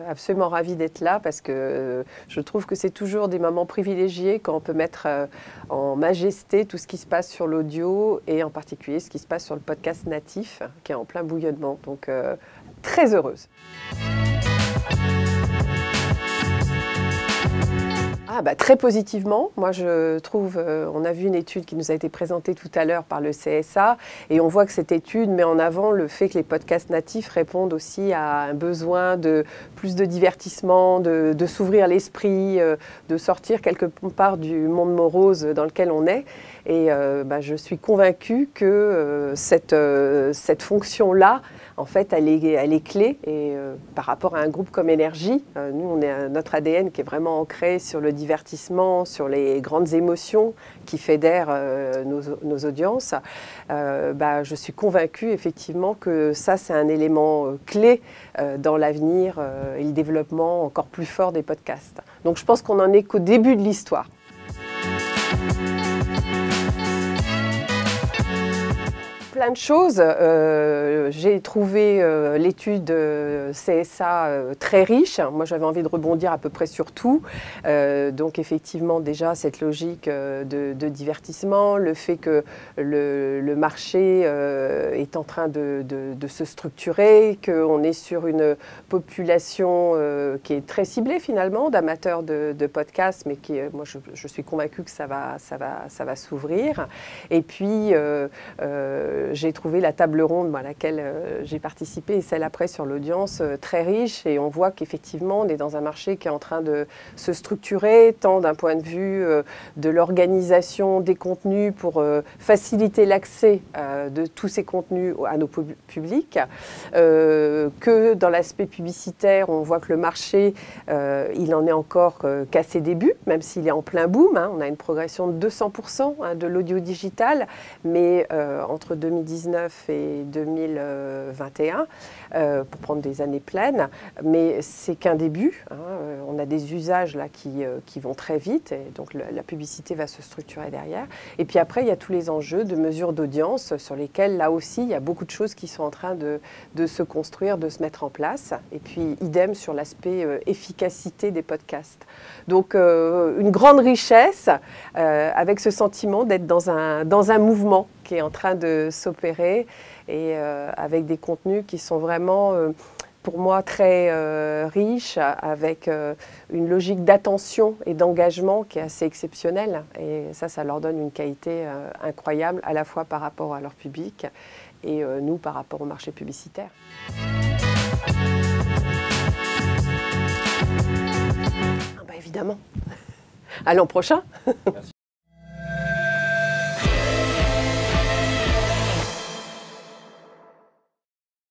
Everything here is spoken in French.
Absolument ravie d'être là parce que je trouve que c'est toujours des moments privilégiés quand on peut mettre en majesté tout ce qui se passe sur l'audio et en particulier ce qui se passe sur le podcast natif qui est en plein bouillonnement. Donc très heureuse. Très positivement. Moi, je trouve, on a vu une étude qui nous a été présentée tout à l'heure par le CSA et on voit que cette étude met en avant le fait que les podcasts natifs répondent aussi à un besoin de plus de divertissement, de s'ouvrir l'esprit, de sortir quelque part du monde morose dans lequel on est. Et je suis convaincue que cette fonction-là, en fait, elle est clé. Et par rapport à un groupe comme Énergie, nous, on est notre ADN qui est vraiment ancré sur le divertissement, sur les grandes émotions qui fédèrent nos audiences. Je suis convaincue, effectivement, que ça, c'est un élément clé dans l'avenir et le développement encore plus fort des podcasts. Donc, je pense qu'on n'en est qu'au début de l'histoire. Plein de choses. J'ai trouvé l'étude CSA très riche. Moi, j'avais envie de rebondir à peu près sur tout. Donc, effectivement, déjà, cette logique de divertissement, le fait que le marché est en train de se structurer, qu'on est sur une population qui est très ciblée, finalement, d'amateurs de podcasts, mais qui, moi, je suis convaincue que ça va s'ouvrir. Et puis, j'ai trouvé la table ronde à laquelle j'ai participé et celle après sur l'audience très riche et on voit qu'effectivement on est dans un marché qui est en train de se structurer tant d'un point de vue de l'organisation des contenus pour faciliter l'accès de tous ces contenus à nos publics que dans l'aspect publicitaire on voit que le marché il en est encore qu'à ses débuts même s'il est en plein boom, on a une progression de 200% de l'audio digital mais entre 2019 et 2021, pour prendre des années pleines, mais c'est qu'un début. On a des usages là qui vont très vite, et donc la publicité va se structurer derrière. Et puis après, il y a tous les enjeux de mesures d'audience sur lesquels, là aussi, il y a beaucoup de choses qui sont en train de se construire, de se mettre en place. Et puis, idem sur l'aspect efficacité des podcasts. Donc, une grande richesse avec ce sentiment d'être dans un mouvement qui est en train de s'opérer et avec des contenus qui sont vraiment, pour moi, très riches, avec une logique d'attention et d'engagement qui est assez exceptionnelle. Et ça leur donne une qualité incroyable, à la fois par rapport à leur public et nous par rapport au marché publicitaire. Évidemment. À l'an prochain. Merci.